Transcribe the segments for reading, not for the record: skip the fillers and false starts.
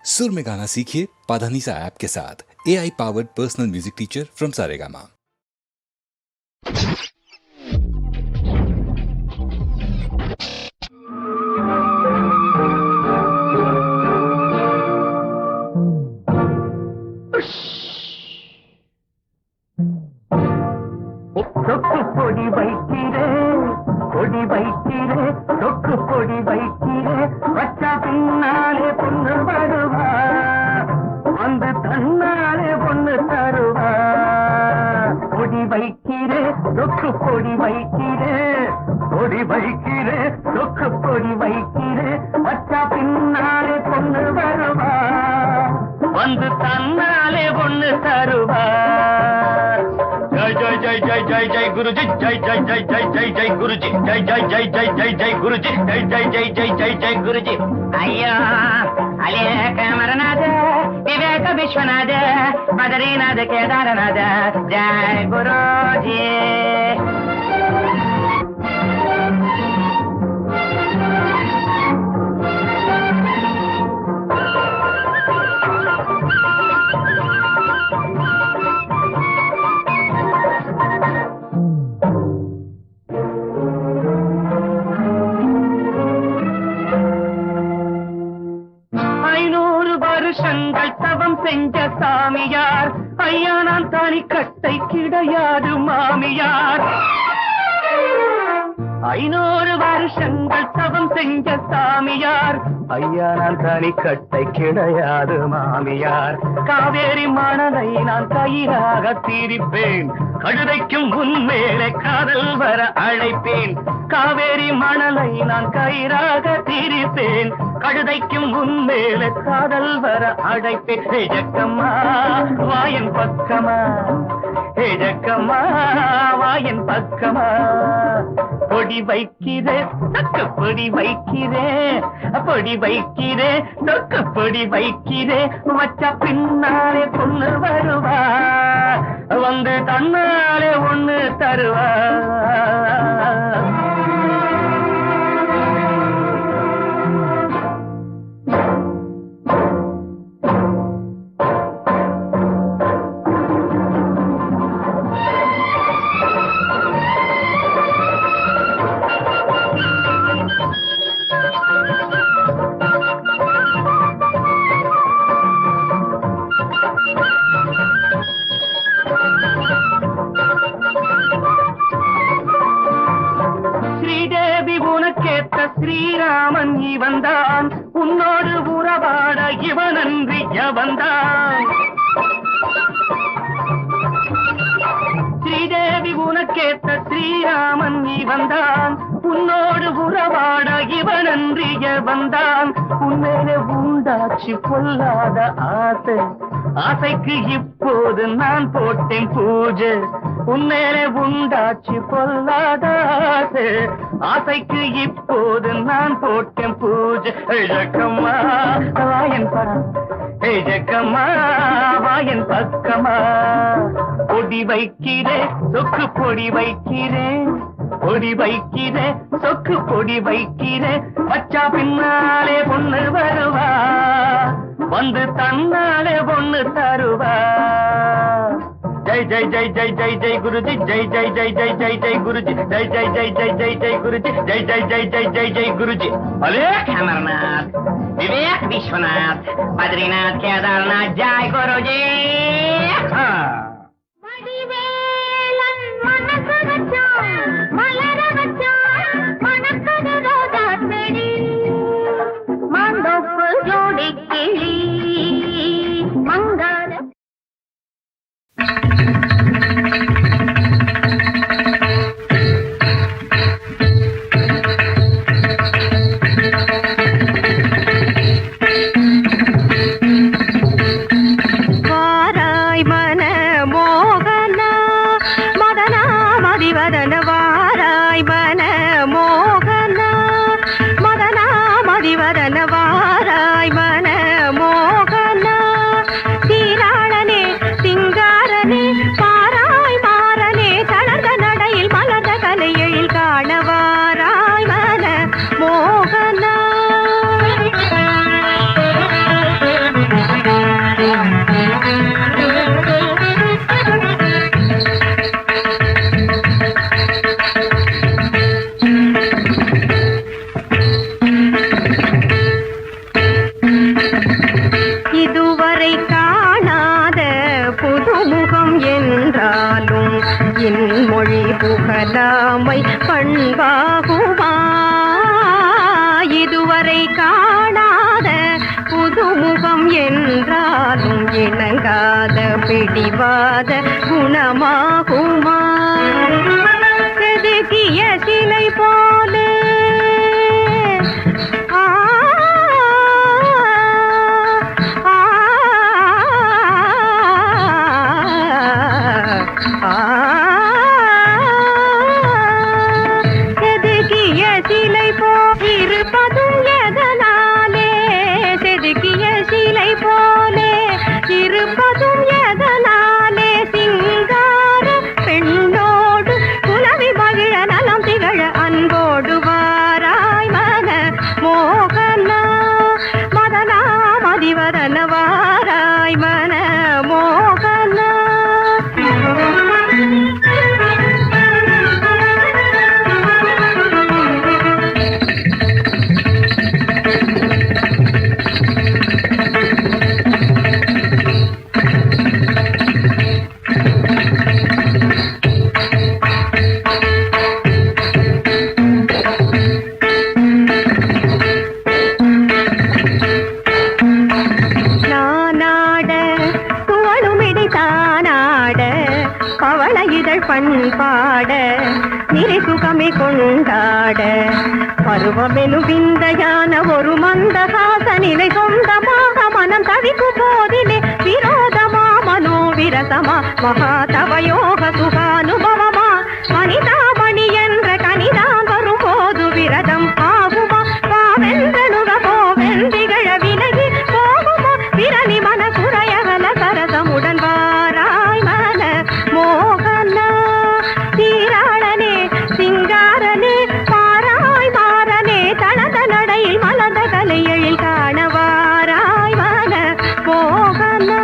सुर में गाना सीखिए पाधानीसा ऐप के साथ। AI powered personal music teacher from Saregama. பொடி வைக்கிறே பொடி வைக்கிறே தொக்கு பொடி வைக்கிறே வச்சா பின்னாலே பொண்ணு வருவா வந்து தன்னாலே பொண்ணு தருவா பொடி வைக்கிறே தொக்கு பொடி வைக்கிறே பொடி வைக்கிறே தொக்கு பொடி வைக்கிறே வச்சா பின்னாலே பொண்ணு வருவா வந்து தன்னாலே பொண்ணு தருவா जय जय जय जय जय जय गुरुजी जय जय जय जय जय जय गुरुजी जय जय जय जय जय जय गुरुजी जय जय जय जय जय जय गुरुजी अय्यो अलेक अमरनाथ विवेक विश्वनाथ बद्रीनाथ केदारनाथ जय गुरुजी தவம் செஞ்ச சாமியார் ஐயா நான் தாலி கட்டை கிடையாது மாமியார் 500 வருஷங்கள் தவம் செஞ்ச சாமியார் ஐயா நான் தாலி கட்டை கிடையாது மாமியார் காவேரி மணலை நான் கயிறாக தீரிப்பேன் கழுதைக்கும் உன்மேலே காதல் வர அழைப்பேன் காவேரி மணலை நான் கயிறாக தீரிப்பேன் கழுதைக்கும் உன்மேலே காதல் வர அழைப்பேன் ஜக்கம்மா வாயன் பக்கமா ஜக்கம்மா வாயன் பக்கமா பொடி வைக்கிறே தக்கு பொடி வைக்கிறே பொடி வைக்கிறே தொக்கு பொடி வைக்கிறே வச்சா பின்னாலே பொண்ணு வருவா வந்து தன்னாலே ஒண்ணு தருவா ஸ்ரீராமன் இவன்தான் உன்னோடு உறவாட இவனன்றி எவன்தான் ஸ்ரீதேவி உனக்கேத்த ஸ்ரீராமன் இவன்தான் உன்னோடு உறவாட இவனன்றி எவன்தான் உன்மேலே உண்டாச்சு பொல்லாத ஆசை ஆசைக்கு இப்போது நான் போட்டேன் பூஜை உன்மேலே உண்டாச்சு பொல்லாத ஆசை ஆசைக்கு இப்போது நான் போட்டேன் பூஜை ஜக்கம்மா வாயன் ஜக்கம்மா வாயன் பக்கமா பொடி வைக்கிறே சொக்கு பொடி வைக்கிறே பொடி வைக்கிறே சொக்கு பொடி வைக்கிறே வச்சா பின்னாலே பொண்ணு வருவா வந்து தன்னாலே பொண்ணு தருவா जय जय जय जय जय जय गुरुजी जय जय जय जय जय जय गुरुजी जय जय जय जय जय जय गुरुजी जय जय जय जय जय जय गुरुजी अलेख अमरनाथ विवेक विश्वनाथ बद्रीनाथ केदारनाथ जय गुरुजी இதுவரை காணாத புதுமுகம் என்றாலும் இன்மொழி புகழாமை பண்பாகுமா? இதுவரை காணாத புதுமுகம் என்றாலும் இணங்காத பிடிவாத குணமாகுமா? செதுக்கிய சிலை போல செதுக்கிய சிலை போலிருப்பதும் எதனாலே? செதுக்கிய சிலை போலே இருப்பதும் எதனாலே? சிங்கார பெண்ணோடு குலவி மகிழ நலம் திகழ அன்போடு வாராய் மன மோகனா மதனா மதிவதன வாராய் மன மோகனா. பவள இதழ் பண்பாட நிறை சுகமே கொண்டாட பருவமெனு விந்தையான ஒரு மந்தகாச நிலை சொந்தமாக மனம் தவிக்கும் போதிலே விரோதமா மனோவிரசமா மகாதவயோக சுகானுபவமா? மனிதாமணி என்ற கனிதான் வரும்போது விரதம் ஆகுமா? பாவென்றணுக போவென்றிகழ விலகி போகுமா? விரலி மன குறையகல சரசமுடன் வாராய் மன மோகனா சீராளனே சிங்காரனே பாராய் மாறனே தளத நடையில் மலர்ந்த கலையெழில் காண வாராய் மன மோகனா.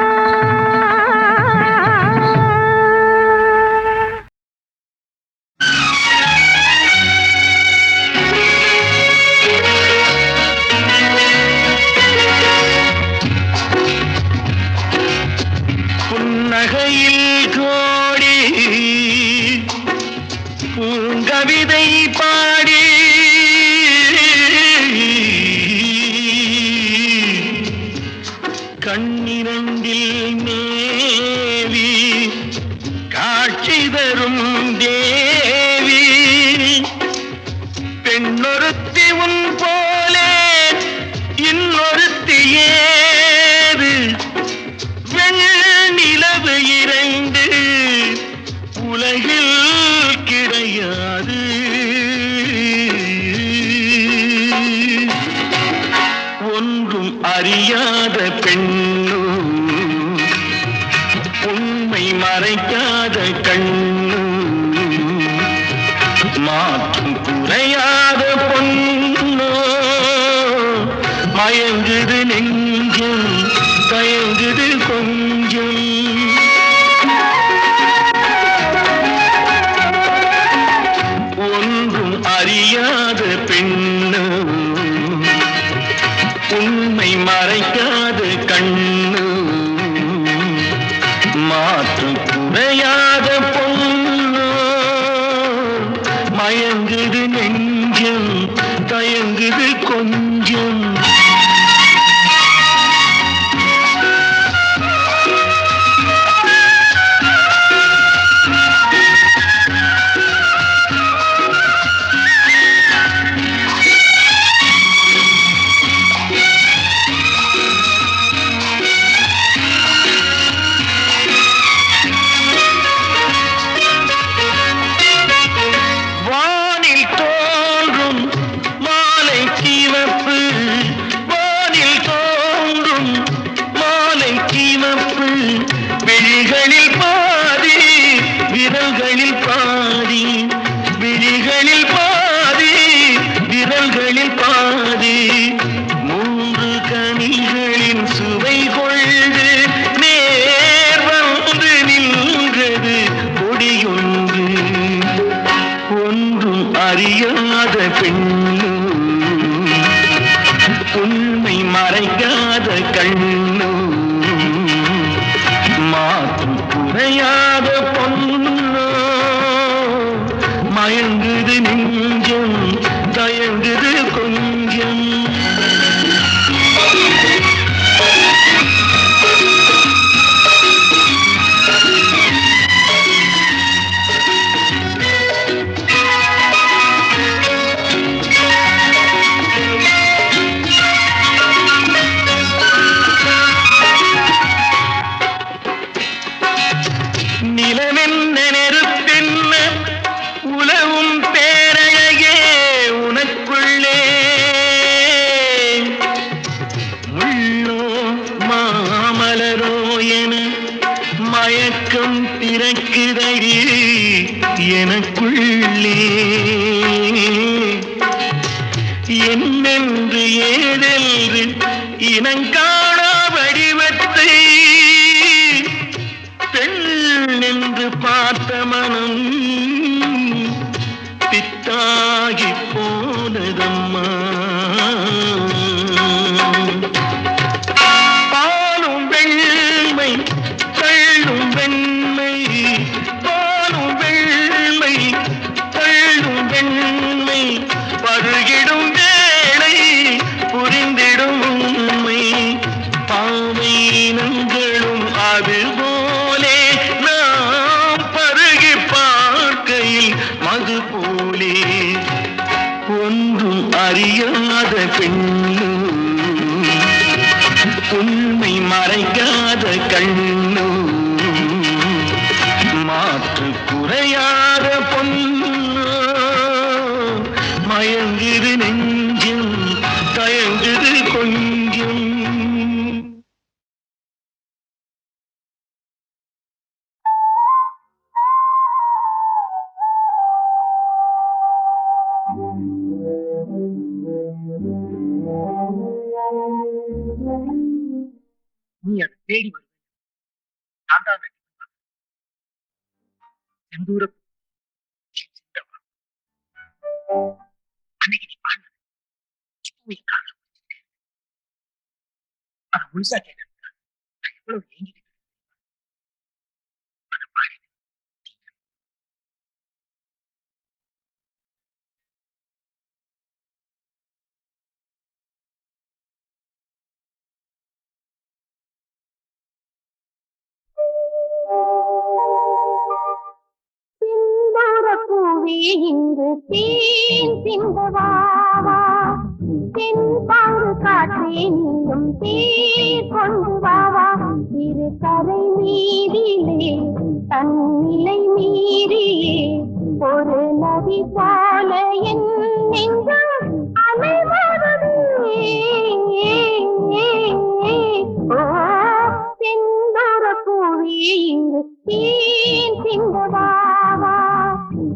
புன்னகையில் கோடி பூங்கவிதை பாடி கண்ணிரண்டில் மேவி காட்சி தரும் தேவி பெண்ணொருத்தி உன் போலே இன்னொருத்தி ஏது? வெண்ணிலவு இரண்டு உலகில் கிடையாது. ஒன்றும் அறியாத பெண்ணு உண்மை மறைக்காத கண்ணு மாற்றும் குறையாத பொண்ணு மயங்குது நெஞ்சம் தயங்குது கொஞ்சம். ஒன்றும் அறியாத பெண்ணு உண்மை மறைக்காத கண்ணு மாற்று குறையாத பொண்ணு மயங்குது நெஞ்சம் தயங்குது கொஞ்சம். கண்ணு மாற்று குறையாத பொண்ணு மயங்குது நெஞ்சம் தயங்குது கொஞ்சம் நிலவென்ன நெருப்பென்ன உலவும் பேரழகே உனக்குள்ளே முள்ளோ மாமலரோ என மயக்கம் பிறக்குதடி எனக்குள்ளே என்னென்று ஏதென்று இனங்காணா வடிவத்தை பெண் என்று பார்த்த மனம் பித்தாகி போனதம்மா பாலும் வெண்மை தள்ளும் வெண்மை பாலும் வெண்மை தள்ளும் வெண்மை பருகிடும் வேளை புரிந்திடும் உண்மை பாவை இனங்களும் அதுபோலே நாம் பருகி பார்க்கையில் மது போலே ஒன்றும் அறியாத பெண்ணு உண்மை மறைக்காத கண்ணு மாற்று குறையாத பொண்ணு மயங்குது நெஞ்சம் தயங்குது கொஞ்சம் நீ அதை தேடி வருவேன் நான் தான் செந்தூர அன்னைக்கு நீ பாடினது இப்போ என் காதுல விழுந்துச்சு. அதை முழுசா கேட்க நான் எவ்வளவு ஏங்கிட்டு அதை பாடினேன். பூவே இங்கு தேன் சிந்தவாவா தென்பாங்கு காற்றே நீயும் தேர் கொண்டு வாவா இரு கரை மீதிலே தன்னிலை மீறியே ஒரு நதி போல என் நெஞ்சம் அலைவருதே ஓ செந்தூர பூவே இங்கு தேன் சிந்தவாவா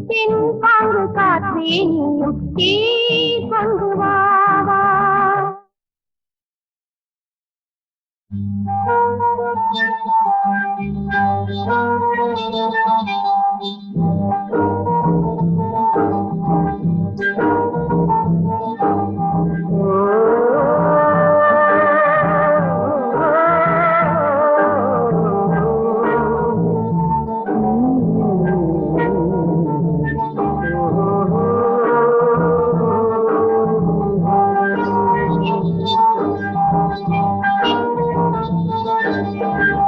தென்பாங்கு காற்றே நீயும் தேர் கொண்டு வாவா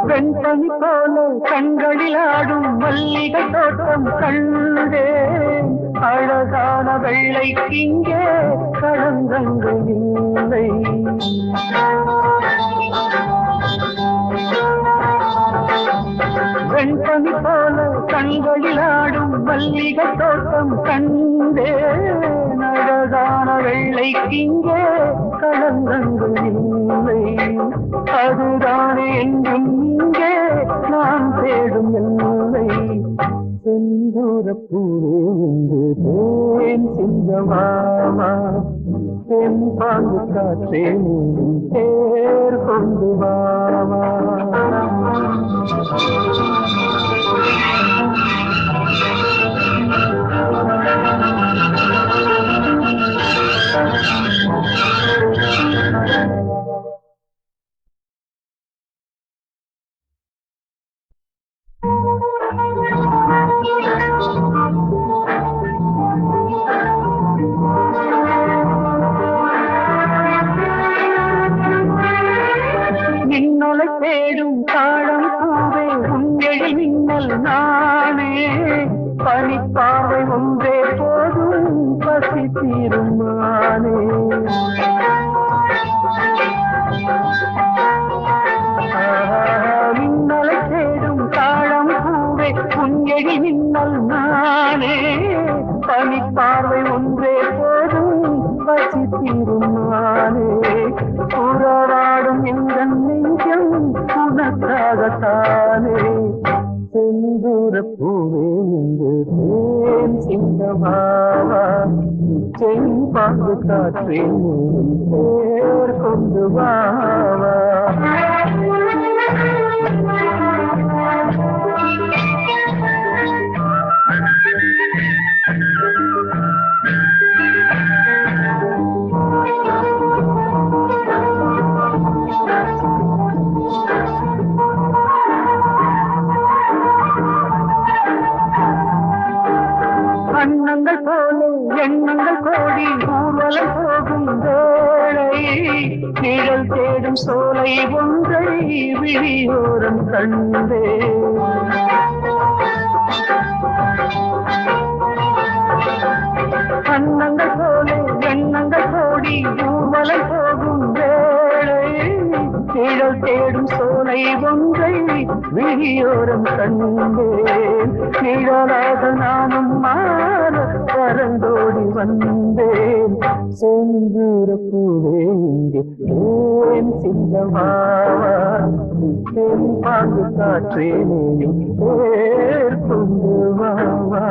வெண்பனி போல கண்களில் ஆடும் மல்லிகை தோட்டம் கண்டேன் அழகான வெள்ளைக்கிங்கே களங்கங்கள் இல்லை வெண்பனி போல கண்களில் ஆடும் மல்லிகை தோட்டம் கண்டேன் அழகான வெள்ளைக்கிங்கே களங்கங்கள் இல்லை அதுதானே என்றும் இங்கே நான் தேடும் எல்லை செந்தூர பூவே என்று தேன் சிங்கமாமா தென் பாங்கு காற்றே நீயும் தேர் கொண்டு வாமா மின்னலை தேடும் தாழம் பூவே உங்கெழி மின்னல் நானே பனிப்பாவை ஒன்றே போதும் பசி தீருமானே மின்னலை தேடும் தாழம் பூவே உங்கெழி மின்னல் நானே பனிப்பாவை ஒன்றே போதும் பசி தீருமானே உறவாடும் எங்கள் நெஞ்சம் உனக்காகத்தானே செந்தூர பூவே இங்கு தேன் சிந்தமாவா செம்பாங்கு காற்றே பேர் கொண்டு வாவா அண்ணங்கள் போலே எண்ணங்கள் கோடி ஊர்வலம் போகும் வேளை நிழல் தேடும் சோலை ஒன்றை விழியோரம் கண்டே அண்ணங்கள் போலே எண்ணங்கள் கோடி ஊர்வலம் போகும் வேளை நிழல் தேடும் சோலை ஒன்றை விழியோரம் கண்டேன் நிழலாக நானும் மாற பறந்தோடி வந்தேன் செந்தூர பூவே இங்கே ஏன் சிந்தமாவா என் பாங்கு காற்றேனையும் பேர் கொண்டு வாவா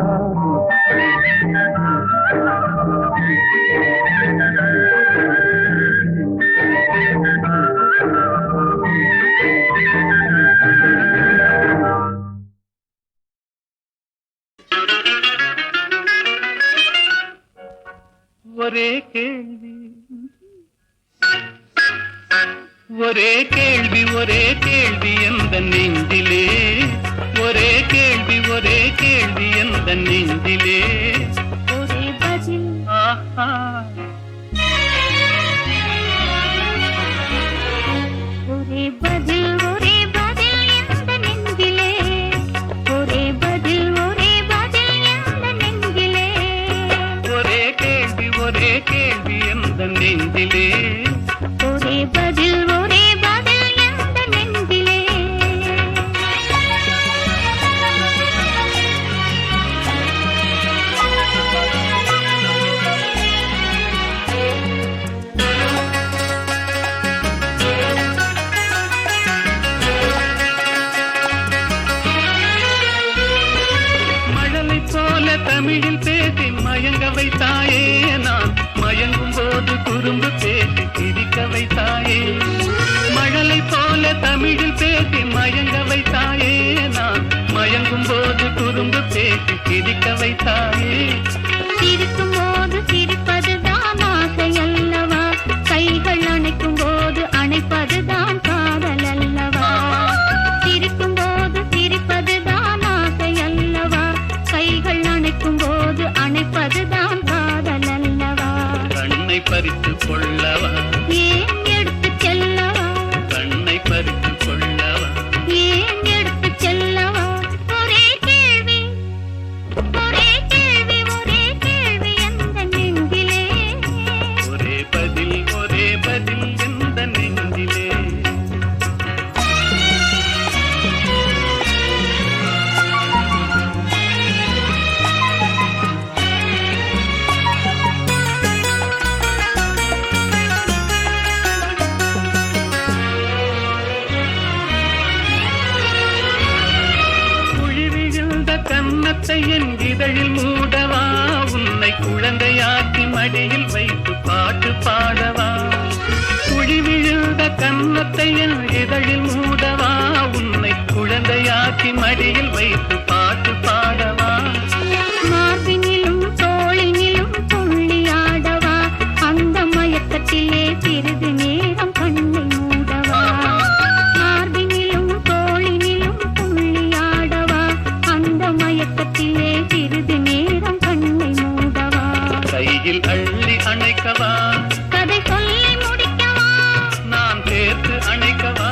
ஒரே கேள்வி ஒரே கேள்வி ஒரே கேள்வி எந்த நெஞ்சிலே ஒரே கேள்வி எந்த நெஞ்சிலே ஒரே பதில் ஆஹா ஒரே பதில் எந்த நெஞ்சிலே ஒரே பதில் எந்த நெஞ்சிலே ஒரே கேள்வி எந்த நெஞ்சிலே ஒரே பதில் எந்த நெஞ்சிலே மழலை போல தமிழில் பேசி மயங்க வைத்தாயே நான் மயங்கும் போது குறும்பு பேசி சிரிக்க வைத்தாயே மழலை போல தமிழில் பேசி மயங்க வைத்தாயே நான் மயங்கும் போது குறும்பு பேசி சிரிக்க வைத்தாயே சிரிக்கும் போது சிரிப்பதுதான் ஆசை அல்லவா கைகள் அணைக்கும் போது அணைப்பதுதான் காதல் அல்லவா சிரிக்கும் போது சிரிப்பதுதான் ஆசை அல்லவா கைகள் அணைக்கும் போது அணைப்பதுதான் காதல் அல்லவா கண்ணை பறித்து கொள்ளவா ஏன் எடுத்து செல்லவா கண்ணை பறித்து கொள்ளவா ஏன் எடுத்து செல்லவா ஒரே கேள்வி எந்த நெஞ்சிலே ஒரே பதில் எந்த நெஞ்சிலே கன்னத்தை என் இதழில் மூடவா உன்னை குழந்தையாக்கி மடியில் வைத்து பாட்டு பாடவா குழி விழுந்த கன்னத்தை என் இதழில் மூடவா உன்னை குழந்தையாக்கி மடியில் வைத்து பாட்டு பாடவா மார்பினிலும் தோளினிலும் துள்ளியாடவா அந்த மயக்கத்திலே சிறிது நேரம் கண்ணை மூடவா மார்பினிலும் தோளினிலும் துள்ளியாடவா அந்த மயக்கத்திலே சிறிது நேரம் கண்ணை மூடவா கையில் அள்ளி அணைக்கவா கதை சொல்லி முடிக்கவா நான் சேர்த்து அணைக்கவா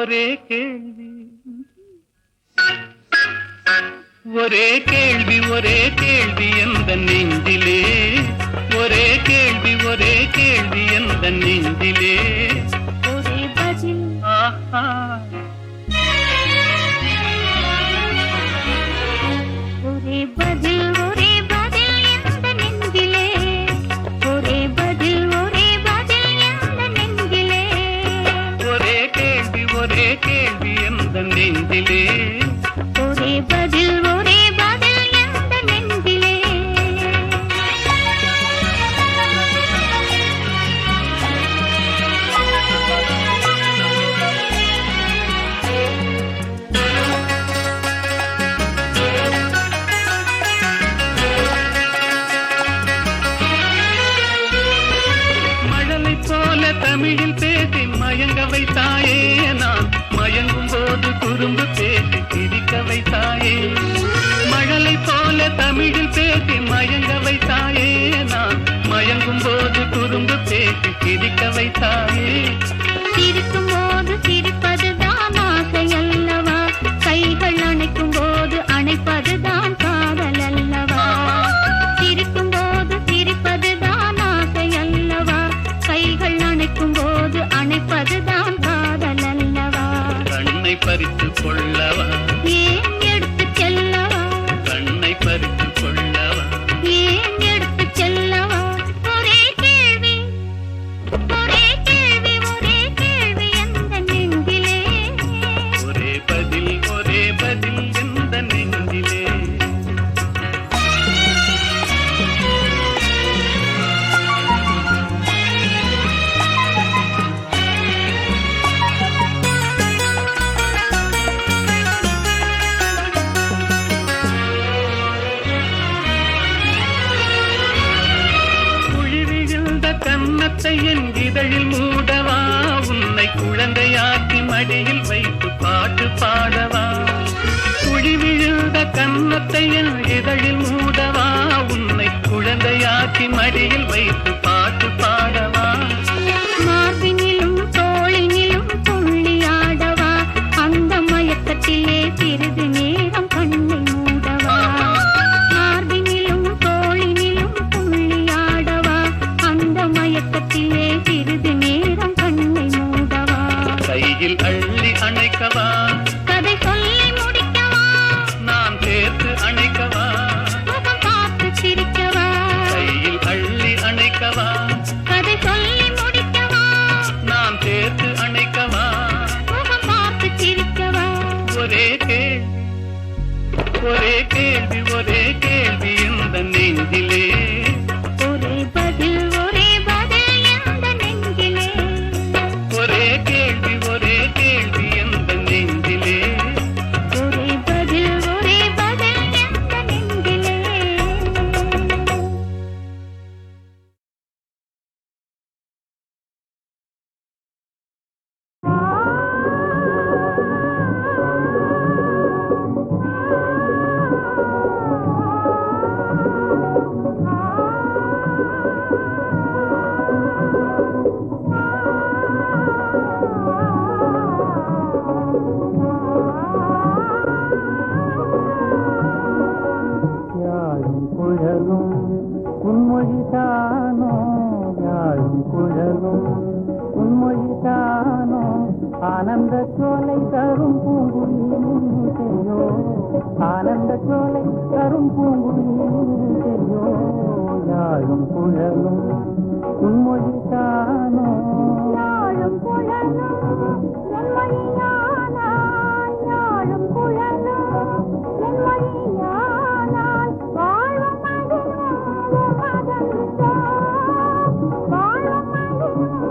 ஒரே கேள்வி ஒரே கேள்வி ஒரே கேள்வி எந்த நெஞ்சிலே ஒரே கேள்வி எந்த நெஞ்சிலே ஒரே பதில் ஆஹா ஒரே பதில் எந்த நெஞ்சிலே ஒரே பதில் எந்த நெஞ்சிலே ஒரே கேள்வி எந்த நெஞ்சிலே ஒரே பதில் எந்த நெஞ்சிலே மழலை போல தமிழில் பேசி மயங்க வைத்தாயே நான் மயங்கும் போது குறும்பு பேசி சிரிக்க வைத்தாயே மழலை போல தமிழில் பேசி மயங்க வைத்தாயே நான் மயங்கும் போது குறும்பு பேசி சிரிக்க வைத்தாயே சிரிக்கும் போது சிரிப்பதுதான் ஆசை அல்லவா கைகள் அணைக்கும் போது அணைப்பதுதான் காதல் அல்லவா சிரிக்கும் போது சிரிப்பதுதான் ஆசை அல்லவா கைகள் அணைக்கும் போது அணைப்பதுதான் காதல் அல்லவா கண்ணை பறித்து கொள்ளவா ஏன் எடுத்துச் செல்லவா கண்ணை பறித்து கொள்ளவா ஏன் எடுத்துச் செல்லவா ஒரே கேள்வி எந்த நெஞ்சிலே ஒரே பதில் எந்த நெஞ்சிலே கன்னத்தை என் இதழில் மூடவா உன்னை குழந்தையாக்கி மடியில் வைத்து பாட்டு பாடவா குழி விழுந்த கன்னத்தை என் இதழில் மூடவா உன்னை குழந்தையாக்கி மடியில் வைத்து பாட்டு பாடவா மார்பினிலும் தோளினிலும் துள்ளியாடவா அந்த மயக்கத்திலே சிறிது நேரம் கண்ணை மூடவா மார்பினிலும் தோளினிலும் துள்ளியாடவா அந்த மயக்கத்திலே சிறிது நேரம் கண்ணை மூடவா கையில் அள்ளி அணைக்கவா கதை சொல்லி முடிக்கவா நான் சேர்த்து அணைக்கவா முகம் பார்த்து சிரிக்கவா கையில் அள்ளி அணைக்கவா கதை சொல்லி முடிக்கவா நான் சேர்த்து அணைக்கவா முகம் பார்த்து சிரிக்கவா ஒரே கேள்வி இந்த நெஞ்சிலே ஒரே பதில் எந்த நெஞ்சிலே ஒரே கேள்வி இந்த நெஞ்சிலே ஒரே பதில் எந்த நெஞ்சிலே யாழும் குழலும் உன்மொழிதானோ யாழும் குழலும் உன்மொழிதானோ ஆனந்த சோலை தரும் பூங்குழியோ ஆனந்த சோலை தரும் பூங்குழியோ யாழும் குழலும் உன்மொழிதானோ யாழும் குழலும் என் மொழியானாய் யாழும் குழலும் என் மொழியானாய் வாழும் மகிழும் மகனுக்கோ வாழும் மகிழும்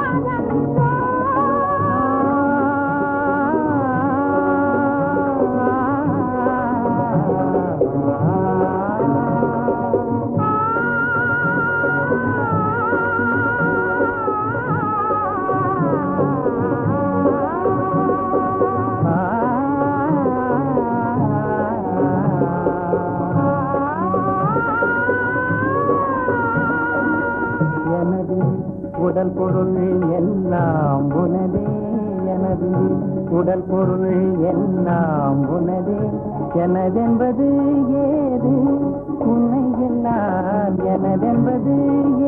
மகனுக்கோ உடல் பொருள் எல்லாம் உனதே எனது உடல் பொருள் எல்லாம் உனதே எனதென்பது ஏது உன்னை எல்லாம் எனதென்பது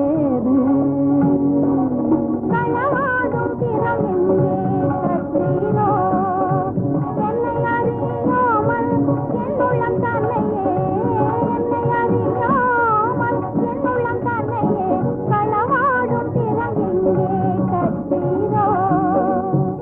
ஏது களவாடும் திறம் எங்கே கற்றீரோ என்னை அறியாமல் என்னுள்ளம் தன்னையே என்னை அறியாமல் என்னுள்ளம் தன்னையே களவாடும் திறம் எங்கே கற்றீரோ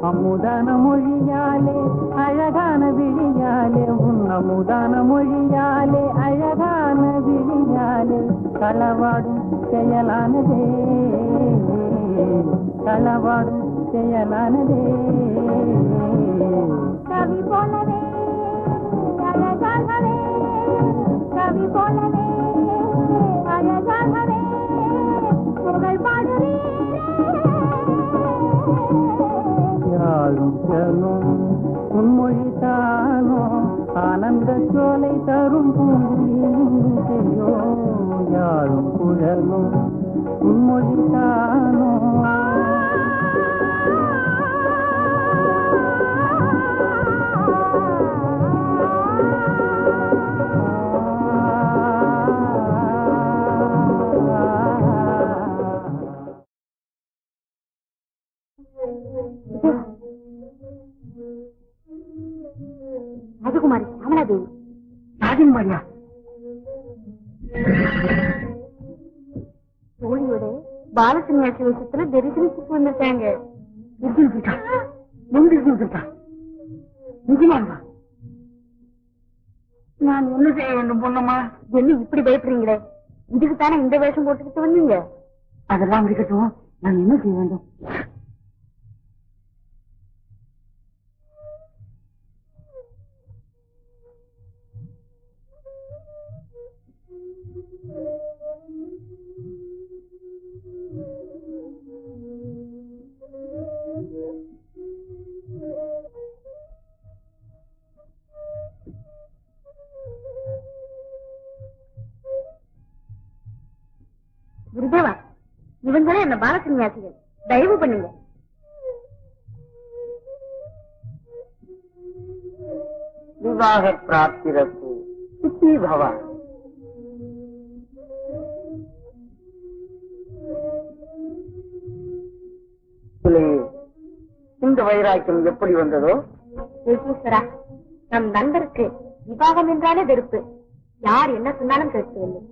அமுதான மொழியாலே அழகான விழியாலே உன் அமுதான மொழியாலே அழகான விழியாலே களவாடும் செயலானதே களவாடும் செயலானதே கவி போலவே அழகாகவே கவி போலவே அழகாகவே புகழ் பாடுறே யாழும் செல்லும் உன்மொழித்தானோ ஆனந்த சோலை தரும் பூங்குயிலோ யாழும் குழலும் உன்மொழித்தானோ ராஜகுமாரி சாமலாதேவி ராஜகுமாரியா தோழியோட பாலசன்யாசி விஷயத்துல தரிசனத்துக்கு வந்துட்டாங்க நான் என்ன செய்ய வேண்டும் பொண்ணம்மா? என்ன இப்படி பயப்படுறீங்களே இதுக்கு தானே இந்த வேஷம் போட்டுக்கிட்டு வந்தீங்க அதெல்லாம் இருக்கட்டும், நான் என்ன செய்ய வேண்டும்? குருதேவா, இவங்களே என்ன பாலசன்யாசிகள், தயவு பண்ணுங்க. விவாக பிராப்திரஸ்து சுகி பவ. இந்த வைராக்கியம் எப்படி வந்ததோ? யோகீஸ்வரா, நம் நண்பருக்கு விவாகம் என்றாலே வெறுப்பு. யார் என்ன சொன்னாலும் கேட்கவில்லை.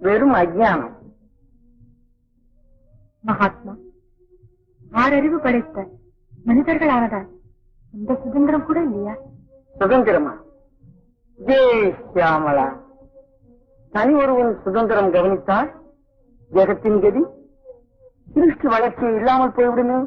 வெறும் அஜ்ஞானம். மகாத்மா, ஆறறிவு படைத்த மனிதர்கள் ஆனதால் இந்த சுதந்திரம் கூட இல்லையா? சுதந்திரமா? சியாமலா, தனி ஒருவன் சுதந்திரம் கவனித்தால் ஜெகத்தின் கதி சிருஷ்டி வளர்ச்சி இல்லாமல் போய்விடுமே.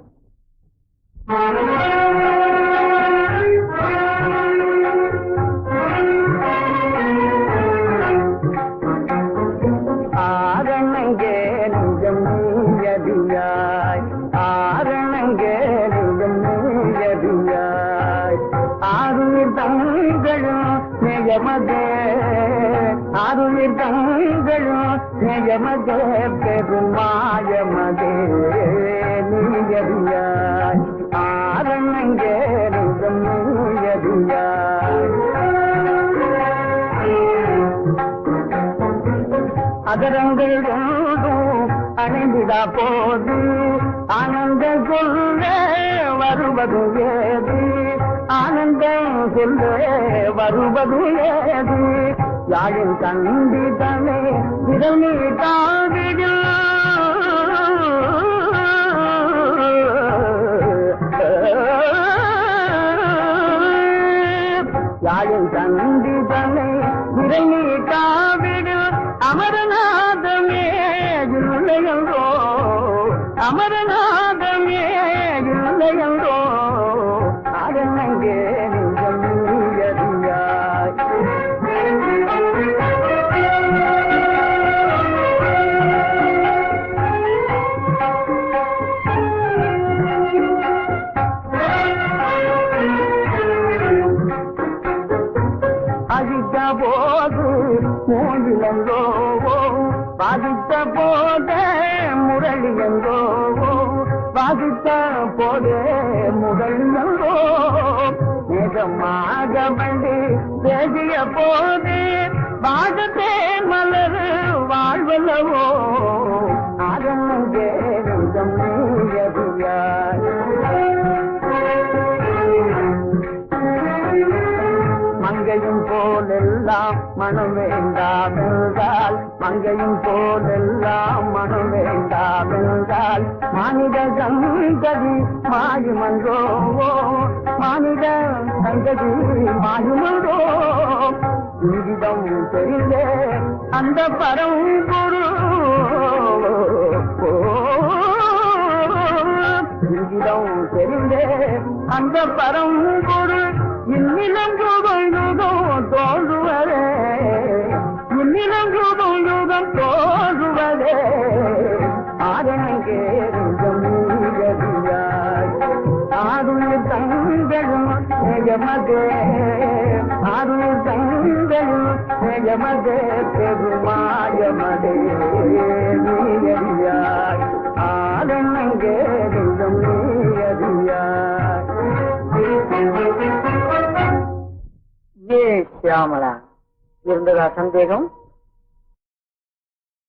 ஆரணங்கே நெஞ்சம் நீயதியாய், ஆரணங்கே நெஞ்சம் நீயதியாய், ஆருயிர் தங்களும் நேயமதே, ஆருயிர் தங்களும் நேயமதே, பெருமாயமதே நீயதியாய், ஆரணங்கே நெஞ்சம் நீயதியாய். அதரங்கள் அணைந்திடா போது ஆனந்த சொல்ல வருவது ஏது, ஆனந்தம் சொல்ல வருவது ஏது, யாழின் கண்டிதனே விரல் நீட்டாவிடில் யாழின் கண்டிதனே விரல் நீட்டாவிடில் அமரநாதமே இல்லையோ, அமரநாதமே இல்லையோ, அரணங்கே நெஞ்சம் நீயதியாய். அழித்த போது மூங்கிலங்கோ, பாதித்த போத முரளியங்கோ, சாதித்த போதே முதல் நம்போ நிஜமாக வண்டி பேசிய போதே பாகத்தே மலர் வாழ்வல்லவோ அதங்கே நிஜம் நீயதியார் மங்கையும் போலெல்லாம் மனம் வேண்டாம் என்றால் மங்கையும் போலெல்லாம் மனம் வேண்டாம் என்றால் மானிட சங்கதி மாயுமன்றோ மானிட சங்கதி மாயுமன்றோ இங்கிதம் தெரிந்தே அந்த பரம்பொரு இங்கிதம் தெரிந்தே அந்த பரம்பொரு இன்னிலம் யுகம் தோன்றுவதே இன்னிலம் யுகம் தோன்றுவதே ஆரங்கே ஆருள் தங்களும் நிஜமதே ஆருள் தங்களும் நிஜமதே பெருமாயமதே நீயறியாய் ஆரங்கே நிஜம் நீயறியாய். ஏ சியாமலா, இருந்ததா சந்தேகம்?